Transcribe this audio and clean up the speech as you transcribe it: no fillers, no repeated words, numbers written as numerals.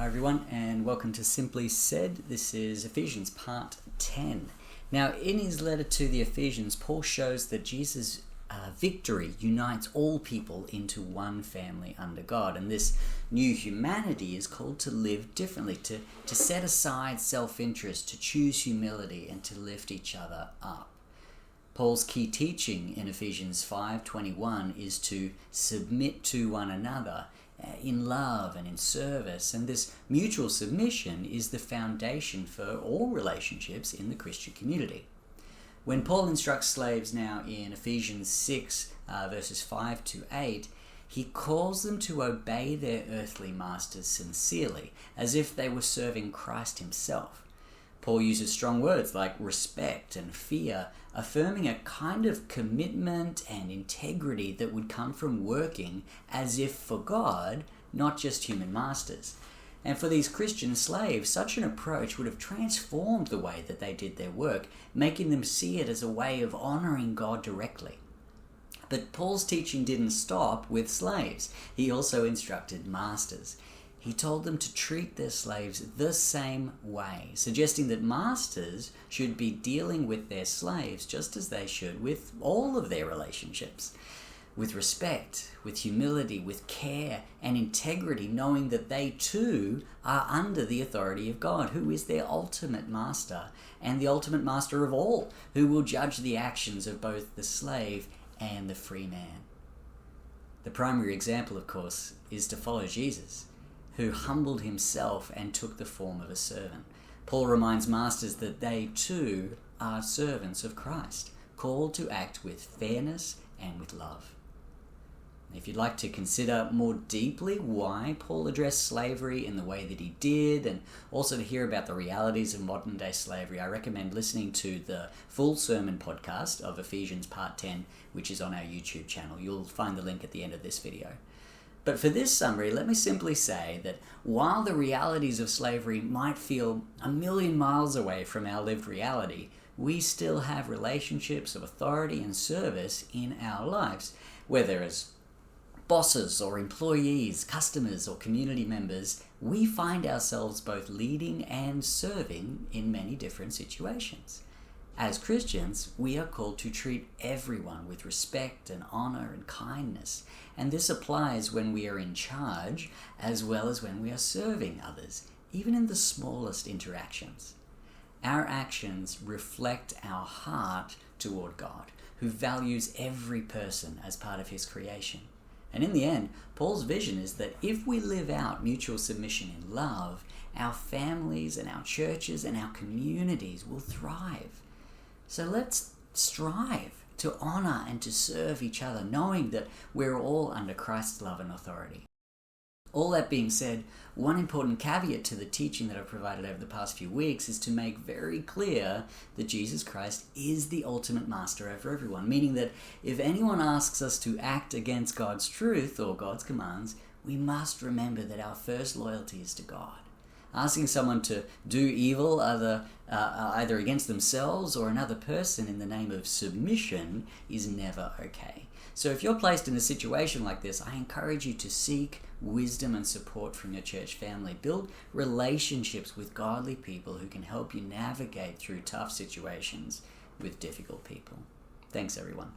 everyone, and welcome to Simply Said. This is Ephesians part 10. Now, in his letter to the Ephesians, Paul shows that Jesus' victory unites all people into one family under God, and this new humanity is called to live differently, to set aside self-interest, to choose humility, and to lift each other up. Paul's key teaching in Ephesians 5:21 is to submit to one another in love and in service, and this mutual submission is the foundation for all relationships in the Christian community. When Paul instructs slaves now in Ephesians 6 verses 5 to 8, he calls them to obey their earthly masters sincerely, as if they were serving Christ himself. Paul uses strong words like respect and fear, affirming a kind of commitment and integrity that would come from working as if for God, not just human masters. And for these Christian slaves, such an approach would have transformed the way that they did their work, making them see it as a way of honoring God directly. But Paul's teaching didn't stop with slaves. He also instructed masters. He told them to treat their slaves the same way, suggesting that masters should be dealing with their slaves just as they should with all of their relationships, with respect, with humility, with care and integrity, knowing that they too are under the authority of God, who is their ultimate master and the ultimate master of all, who will judge the actions of both the slave and the free man. The primary example, of course, is to follow Jesus, who humbled himself and took the form of a servant. Paul reminds masters that they too are servants of Christ, called to act with fairness and with love. If you'd like to consider more deeply why Paul addressed slavery in the way that he did, and also to hear about the realities of modern day slavery, I recommend listening to the full sermon podcast of Ephesians part 10, which is on our YouTube channel. You'll find the link at the end of this video. But for this summary, let me simply say that while the realities of slavery might feel a million miles away from our lived reality, we still have relationships of authority and service in our lives, whether as bosses or employees, customers or community members. We find ourselves both leading and serving in many different situations. As Christians, we are called to treat everyone with respect and honor and kindness, and this applies when we are in charge as well as when we are serving others, even in the smallest interactions. Our actions reflect our heart toward God, who values every person as part of his creation. And in the end, Paul's vision is that if we live out mutual submission in love, our families and our churches and our communities will thrive. So let's strive to honor and to serve each other, knowing that we're all under Christ's love and authority. All that being said, one important caveat to the teaching that I've provided over the past few weeks is to make very clear that Jesus Christ is the ultimate master over everyone, meaning that if anyone asks us to act against God's truth or God's commands, we must remember that our first loyalty is to God. Asking someone to do evil either against themselves or another person in the name of submission is never okay. So if you're placed in a situation like this, I encourage you to seek wisdom and support from your church family. Build relationships with godly people who can help you navigate through tough situations with difficult people. Thanks, everyone.